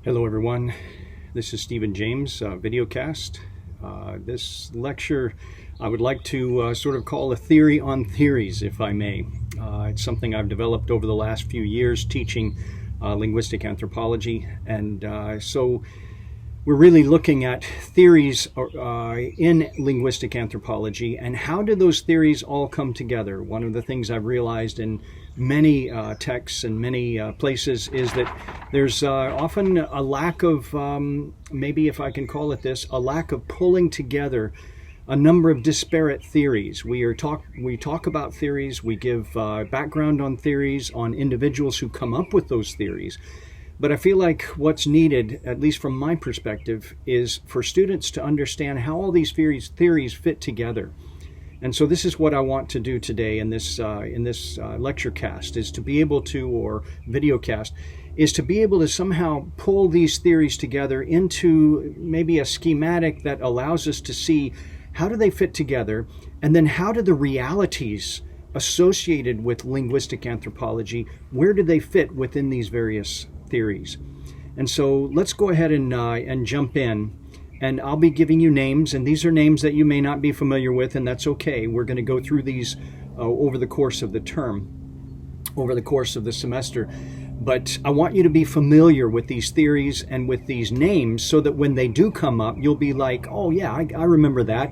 Hello everyone, this is Stephen James, videocast. This lecture I would like to sort of call a theory on theories, if I may. It's something I've developed over the last few years teaching linguistic anthropology, and so we're really looking at theories in linguistic anthropology and how do those theories all come together. One of the things I've realized in many texts and many places is that there's often a lack of, maybe if I can call it this, a lack of pulling together a number of disparate theories. We talk about theories, we give background on theories, on individuals who come up with those theories. But I feel like what's needed, at least from my perspective, is for students to understand how all these theories fit together. And so this is what I want to do today in this lecture cast, is to be able to, or video cast, is to be able to somehow pull these theories together into maybe a schematic that allows us to see how do they fit together, and then how do the realities associated with linguistic anthropology, where do they fit within these various theories? And so let's go ahead and jump in. And I'll be giving you names, and these are names that you may not be familiar with, and that's okay. We're going to go through these over the course of the term, over the course of the semester. But I want you to be familiar with these theories and with these names so that when they do come up, you'll be like, oh yeah, I remember that.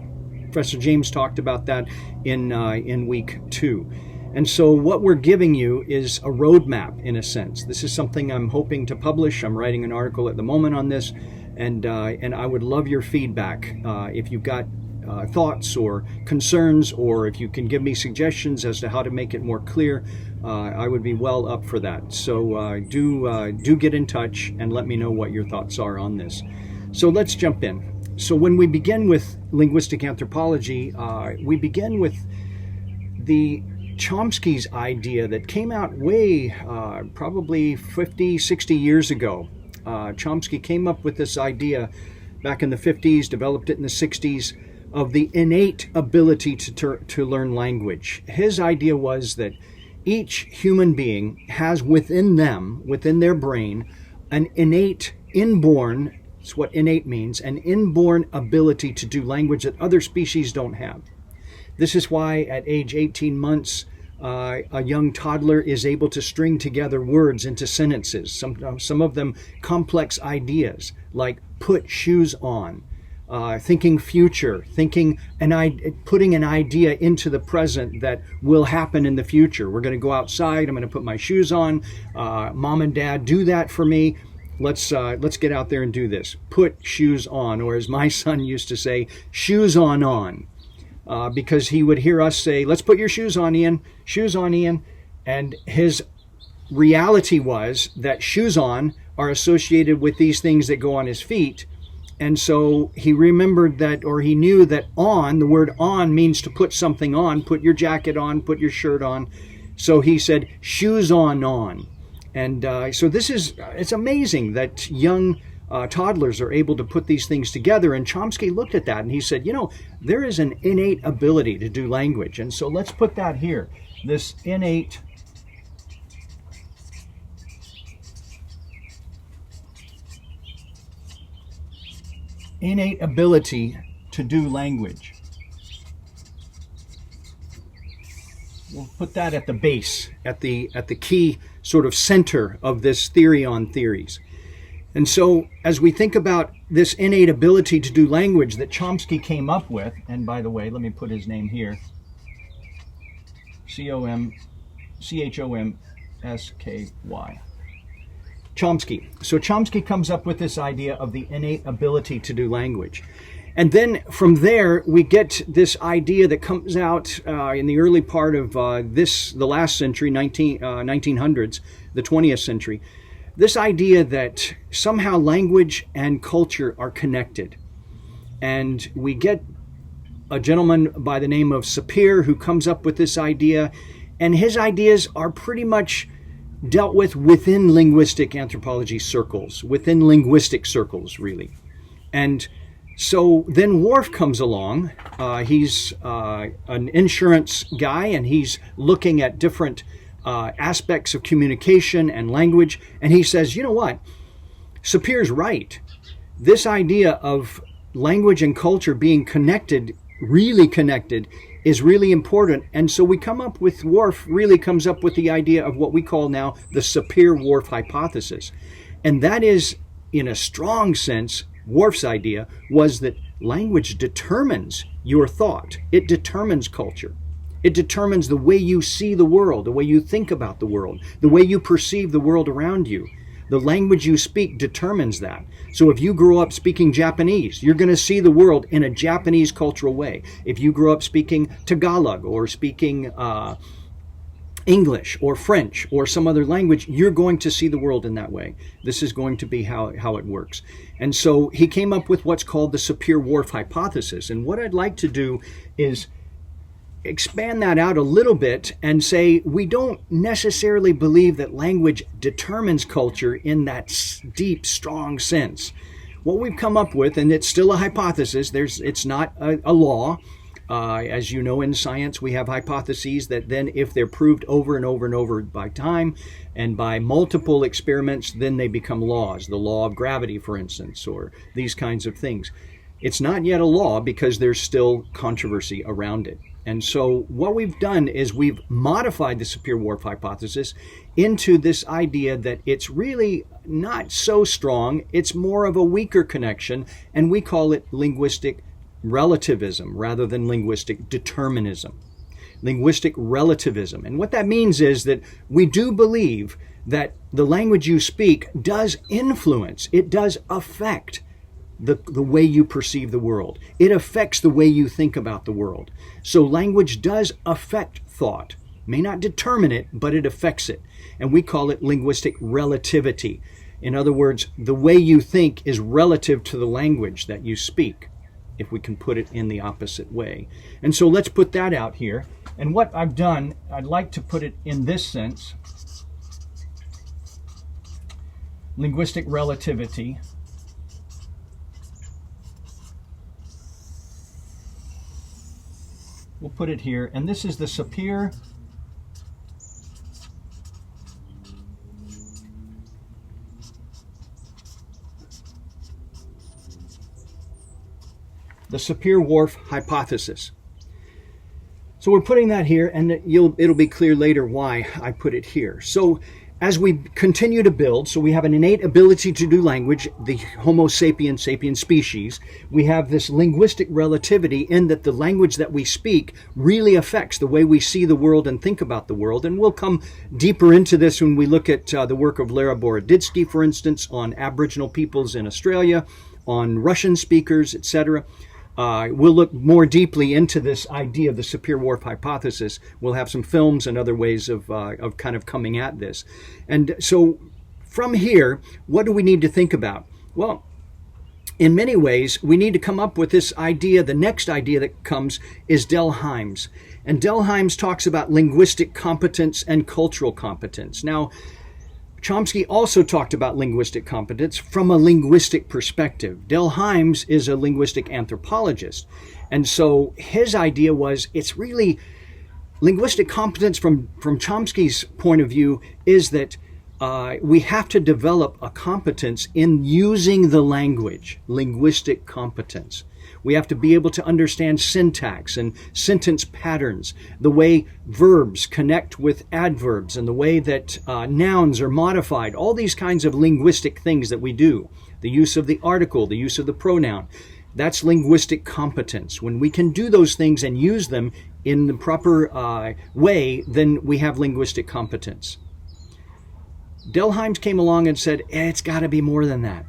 Professor James talked about that in week 2. And so what we're giving you is a roadmap, in a sense. This is something I'm hoping to publish. I'm writing an article at the moment on this. And I would love your feedback. If you've got thoughts or concerns, or if you can give me suggestions as to how to make it more clear, I would be well up for that. So do get in touch and let me know what your thoughts are on this. So let's jump in. So when we begin with linguistic anthropology, we begin with the Chomsky's idea that came out way, probably 50, 60 years ago. Chomsky came up with this idea back in the 50s, developed it in the 60s, of the innate ability to learn language. His idea was that each human being has within them, within their brain, an innate, inborn, that's what innate means, an inborn ability to do language that other species don't have. This is why at age 18 months, a young toddler is able to string together words into sentences, some of them complex ideas, like put shoes on, thinking future, putting an idea into the present that will happen in the future. We're going to go outside, I'm going to put my shoes on, mom and dad, do that for me. Let's get out there and do this. Put shoes on, or as my son used to say, shoes on. Because he would hear us say, let's put your shoes on, Ian. Shoes on, Ian. And his reality was that shoes on are associated with these things that go on his feet. And so he remembered that, or he knew that on, the word on means to put something on, put your jacket on, put your shirt on. So he said, shoes on. And so it's amazing that young toddlers are able to put these things together. And Chomsky looked at that and he said, there is an innate ability to do language. And so let's put that here, this innate ability to do language. We'll put that at the base, at the key sort of center of this theory on theories. And so as we think about this innate ability to do language that Chomsky came up with, and by the way, let me put his name here, Chomsky. Chomsky. So Chomsky comes up with this idea of the innate ability to do language. And then from there, we get this idea that comes out in the early part of the last century, 1900s, the 20th century. This idea that somehow language and culture are connected. And we get a gentleman by the name of Sapir who comes up with this idea, and his ideas are pretty much dealt with within linguistic anthropology circles, within linguistic circles, really. And so then Worf comes along. He's an insurance guy, and he's looking at different aspects of communication and language. And he says, you know what? Sapir's right. This idea of language and culture being connected, really connected, is really important. And so we come up with, Worf really comes up with the idea of what we call now the Sapir-Whorf hypothesis. And that is, in a strong sense, Worf's idea was that language determines your thought. It determines culture. It determines the way you see the world, the way you think about the world, the way you perceive the world around you. The language you speak determines that. So if you grow up speaking Japanese, you're going to see the world in a Japanese cultural way. If you grow up speaking Tagalog or speaking English or French or some other language, you're going to see the world in that way. This is going to be how it works. And so he came up with what's called the Sapir-Whorf hypothesis. And what I'd like to do is expand that out a little bit and say we don't necessarily believe that language determines culture in that deep, strong sense. What we've come up with, and it's still a hypothesis, it's not a law. As you know, in science, we have hypotheses that then if they're proved over and over and over by time and by multiple experiments, then they become laws. The law of gravity, for instance, or these kinds of things. It's not yet a law because there's still controversy around it. And so what we've done is we've modified the Sapir-Whorf hypothesis into this idea that it's really not so strong, it's more of a weaker connection, and we call it linguistic relativism rather than linguistic determinism. Linguistic relativism. And what that means is that we do believe that the language you speak does influence, it does affect the way you perceive the world. It affects the way you think about the world. So language does affect thought. May not determine it, but it affects it. And we call it linguistic relativity. In other words, the way you think is relative to the language that you speak, if we can put it in the opposite way. And so let's put that out here. And what I've done, I'd like to put it in this sense. Linguistic relativity. We'll put it here, and this is the Sapir Sapir-Whorf hypothesis. So we're putting that here, and it'll be clear later why I put it here. So as we continue to build, so we have an innate ability to do language, the Homo sapiens sapiens species. We have this linguistic relativity in that the language that we speak really affects the way we see the world and think about the world. And we'll come deeper into this when we look at the work of Lera Boroditsky, for instance, on Aboriginal peoples in Australia, on Russian speakers, etc. We'll look more deeply into this idea of the Sapir-Whorf hypothesis. We'll have some films and other ways of kind of coming at this. And so from here, what do we need to think about? Well, in many ways, we need to come up with this idea. The next idea that comes is Delheim's. And Delheim's talks about linguistic competence and cultural competence. Now, Chomsky also talked about linguistic competence from a linguistic perspective. Delheim's is a linguistic anthropologist. And so his idea was it's really linguistic competence from Chomsky's point of view is that we have to develop a competence in using the language, linguistic competence. We have to be able to understand syntax and sentence patterns, the way verbs connect with adverbs and the way that nouns are modified, all these kinds of linguistic things that we do. The use of the article, the use of the pronoun, that's linguistic competence. When we can do those things and use them in the proper way, then we have linguistic competence. Delheim came along and said, it's got to be more than that.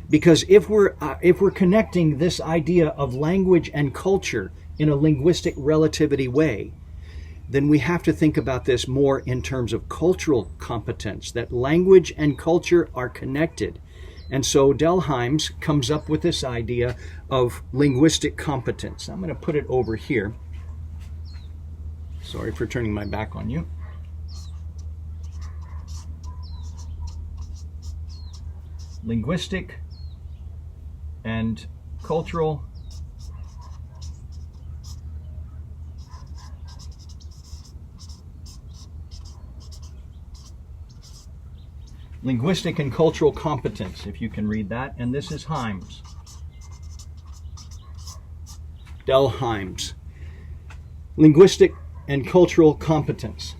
Because if we're connecting this idea of language and culture in a linguistic relativity way, then we have to think about this more in terms of cultural competence, that language and culture are connected. And so Delheim comes up with this idea of linguistic competence. I'm going to put it over here. Sorry for turning my back on you. Linguistic and cultural Linguistic and Cultural Competence, if you can read that. And this is Himes. Del Himes. Linguistic and Cultural Competence.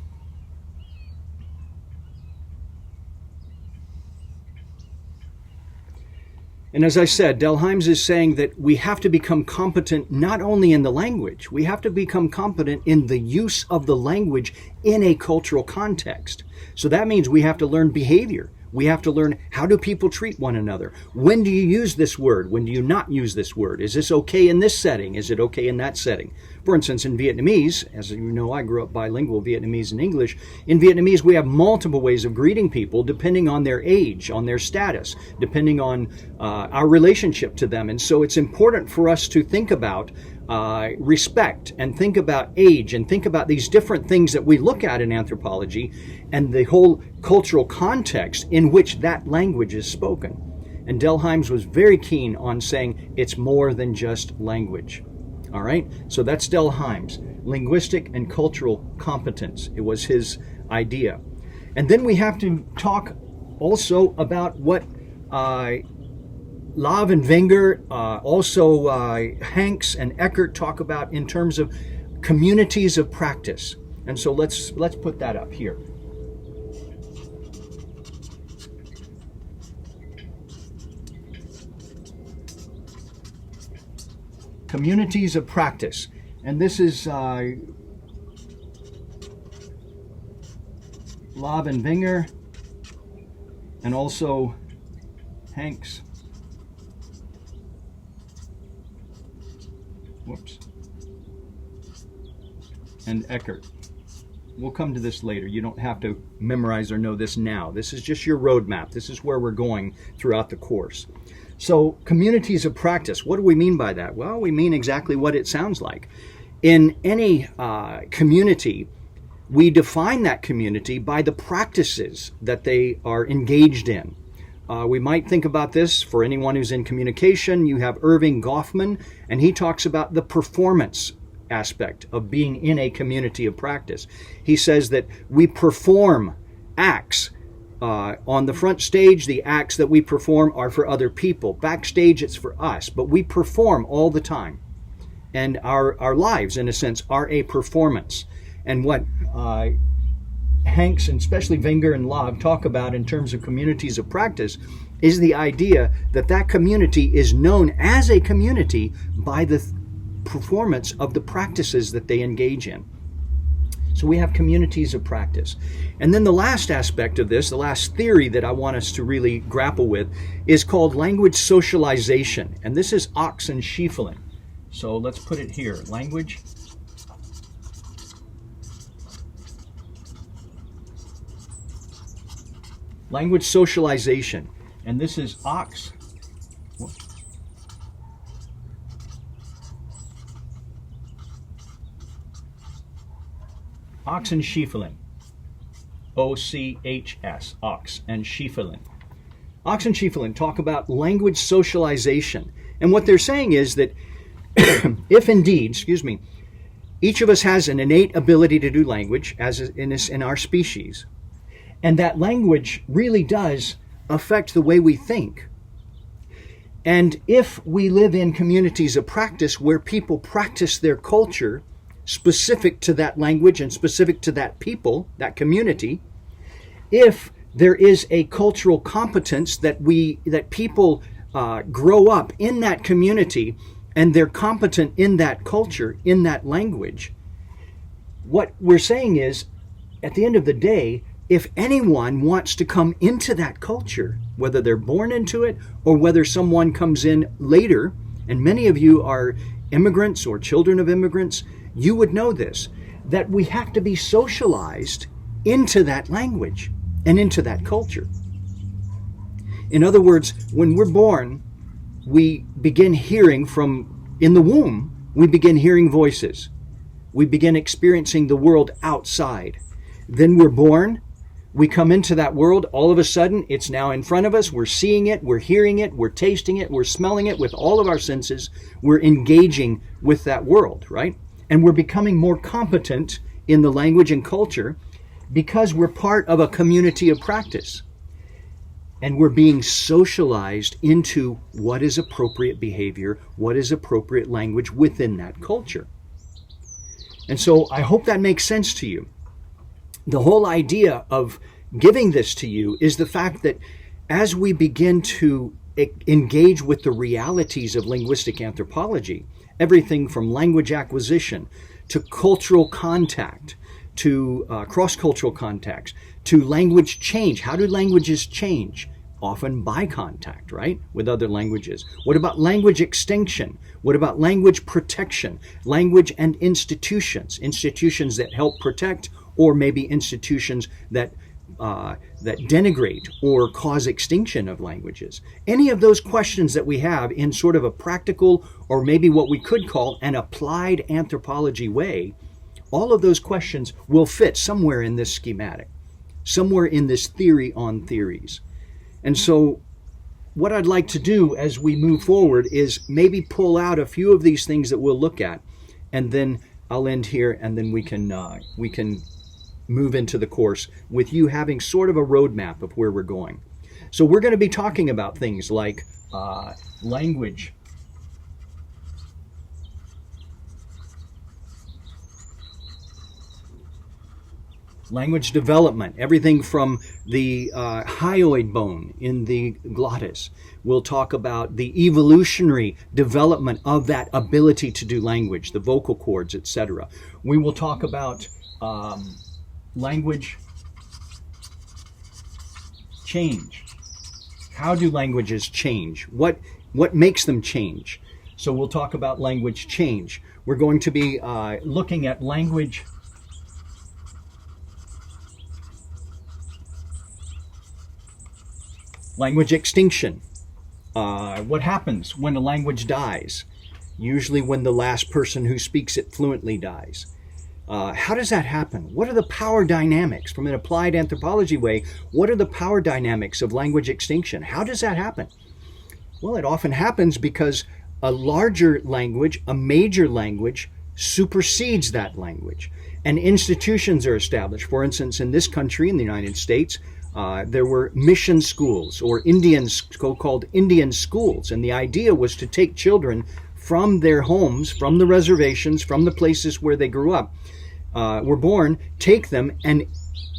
And as I said, Del Himes is saying that we have to become competent not only in the language, we have to become competent in the use of the language in a cultural context. So that means we have to learn behavior. We have to learn, how do people treat one another? When do you use this word? When do you not use this word? Is this okay in this setting? Is it okay in that setting? For instance, in Vietnamese, as you know, I grew up bilingual, Vietnamese and English. In Vietnamese, we have multiple ways of greeting people depending on their age, on their status, depending on our relationship to them. And so it's important for us to think about respect and think about age and think about these different things that we look at in anthropology and the whole cultural context in which that language is spoken. And Del Himes was very keen on saying it's more than just language. All right, so that's Del Himes, linguistic and cultural competence. It was his idea. And then we have to talk also about what Lav and Wenger, also Hanks and Eckert talk about in terms of communities of practice. And so let's put that up here. Communities of practice. And this is Lav and Wenger, and also Hanks. Whoops. And Eckert. We'll come to this later. You don't have to memorize or know this now. This is just your roadmap. This is where we're going throughout the course. So, communities of practice, what do we mean by that? Well, we mean exactly what it sounds like. In any community, we define that community by the practices that they are engaged in. We might think about this for anyone who's in communication. You have Irving Goffman, and he talks about the performance aspect of being in a community of practice. He says that we perform acts. On the front stage, the acts that we perform are for other people. Backstage, it's for us, but we perform all the time. And our lives, in a sense, are a performance. And what Hanks, and especially Wenger and Lav, talk about in terms of communities of practice is the idea that that community is known as a community by the performance of the practices that they engage in. So we have communities of practice. And then the last aspect of this, the last theory that I want us to really grapple with, is called language socialization. And this is Oxenstiefelen. So let's put it here. Language socialization. And this is Oxenstiefelen. O-C-H-S, Ox, and Stiefelen. Oxenstiefelen talk about language socialization. And what they're saying is that if indeed, each of us has an innate ability to do language, as in our species, and that language really does affect the way we think. And if we live in communities of practice where people practice their culture specific to that language and specific to that people, that community, if there is a cultural competence that people grow up in that community and they're competent in that culture, in that language, what we're saying is, at the end of the day, if anyone wants to come into that culture, whether they're born into it or whether someone comes in later, and many of you are immigrants or children of immigrants, you would know this, that we have to be socialized into that language and into that culture. In other words, when we're born, we begin hearing in the womb, we begin hearing voices. We begin experiencing the world outside. Then we're born, we come into that world, all of a sudden it's now in front of us, we're seeing it, we're hearing it, we're tasting it, we're smelling it with all of our senses, we're engaging with that world, right? And we're becoming more competent in the language and culture because we're part of a community of practice. And we're being socialized into what is appropriate behavior, what is appropriate language within that culture. And so I hope that makes sense to you. The whole idea of giving this to you is the fact that as we begin to engage with the realities of linguistic anthropology, everything from language acquisition to cultural contact, to cross-cultural contacts, to language change. How do languages change? Often by contact, right, with other languages. What about language extinction? What about language protection? Language and institutions, institutions that help protect, or maybe institutions that denigrate or cause extinction of languages. Any of those questions that we have in sort of a practical, or maybe what we could call an applied anthropology way, all of those questions will fit somewhere in this schematic, somewhere in this theory on theories. And so what I'd like to do as we move forward is maybe pull out a few of these things that we'll look at, and then I'll end here, and then we can move into the course with you having sort of a roadmap of where we're going. So we're going to be talking about things like language, language development, everything from the hyoid bone in the glottis. We'll talk about the evolutionary development of that ability to do language, the vocal cords, etc. We will talk about language change. How do languages change? What makes them change? So we'll talk about language change. We're going to be looking at language extinction. What happens when a language dies? Usually when the last person who speaks it fluently dies. How does that happen? What are the power dynamics? From an applied anthropology way, what are the power dynamics of language extinction? How does that happen? Well, it often happens because a larger language, a major language, supersedes that language. And institutions are established. For instance, in this country, in the United States, there were mission schools, or so-called Indian schools. And the idea was to take children from their homes, from the reservations, from the places where they grew up, were born, take them and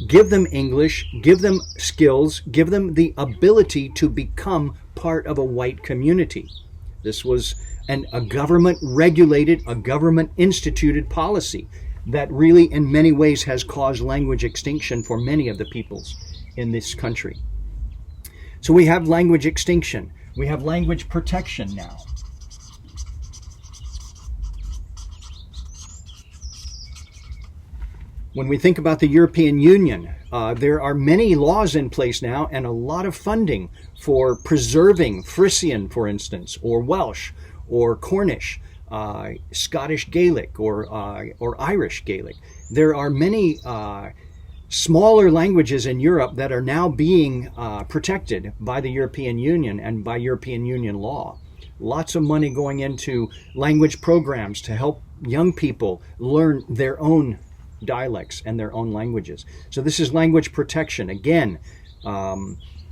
give them English, give them skills, give them the ability to become part of a white community. This was a government-regulated, a government-instituted policy that really, in many ways, has caused language extinction for many of the peoples in this country. So we have language extinction. We have language protection now. When we think about the European Union, there are many laws in place now and a lot of funding for preserving Frisian, for instance, or Welsh, or Cornish, Scottish Gaelic, or Irish Gaelic. There are many smaller languages in Europe that are now being protected by the European Union and by European Union law. Lots of money going into language programs to help young people learn their own dialects and their own languages. So this is language protection. Again,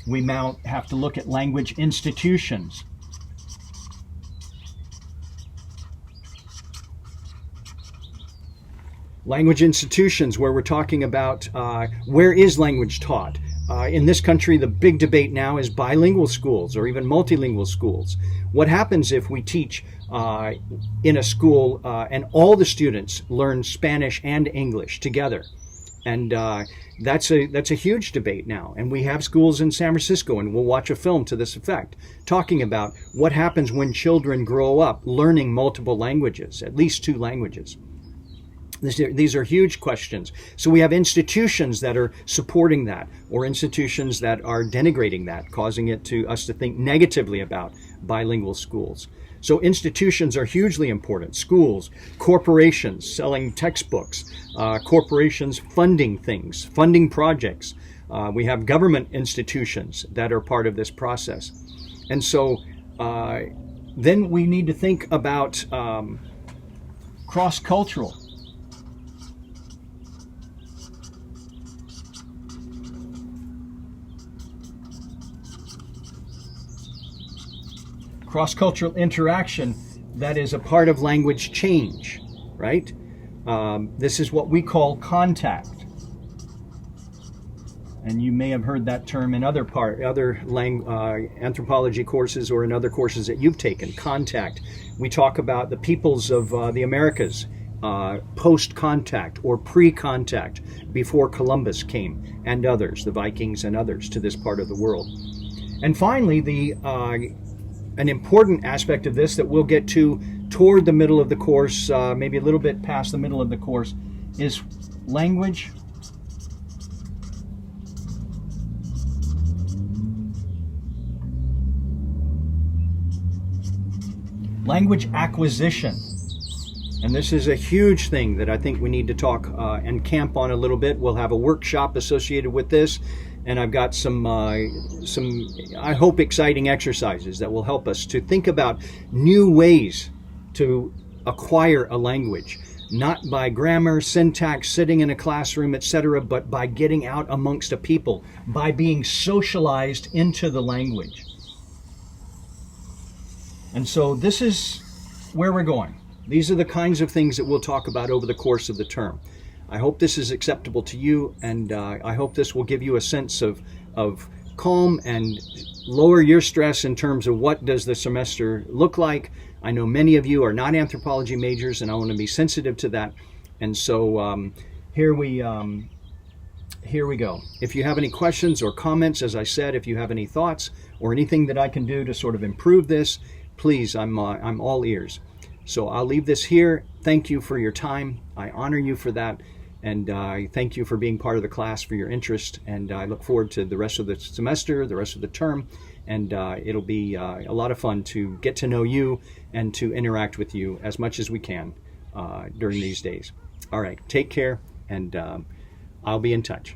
we now have to look at language institutions. Language institutions, where we're talking about where is language taught. In this country, the big debate now is bilingual schools or even multilingual schools. What happens if we teach in a school and all the students learn Spanish and English together? And that's a huge debate now. And we have schools in San Francisco, and we'll watch a film to this effect, talking about what happens when children grow up learning multiple languages, at least 2 languages. These are huge questions. So we have institutions that are supporting that, or institutions that are denigrating that, causing us to think negatively about bilingual schools. So institutions are hugely important. Schools, corporations selling textbooks, corporations funding things, funding projects. We have government institutions that are part of this process. And so then we need to think about cross-cultural. cross-cultural interaction that is a part of language change, right? This is what we call contact. And you may have heard that term in other anthropology courses or in other courses that you've taken, contact. We talk about the peoples of the Americas, post-contact or pre-contact, before Columbus came, and others, the Vikings and others, to this part of the world. And finally, an important aspect of this that we'll get to toward the middle of the course, maybe a little bit past the middle of the course, is language acquisition. And this is a huge thing that I think we need to talk and camp on a little bit. We'll have a workshop associated with this, and I've got some I hope exciting exercises that will help us to think about new ways to acquire a language, not by grammar, syntax, sitting in a classroom, etc., but by getting out amongst a people, by being socialized into the language. And so this is where we're going. These are the kinds of things that we'll talk about over the course of the term. I hope this is acceptable to you, and I hope this will give you a sense of calm and lower your stress in terms of what does the semester look like. I know many of you are not anthropology majors, and I want to be sensitive to that. And so here we go. If you have any questions or comments, as I said, if you have any thoughts or anything that I can do to sort of improve this, please, I'm all ears. So I'll leave this here. Thank you for your time. I honor you for that. And I thank you for being part of the class, for your interest. And I look forward to the rest of the semester, the rest of the term. And it'll be a lot of fun to get to know you and to interact with you as much as we can during these days. All right, take care, and I'll be in touch.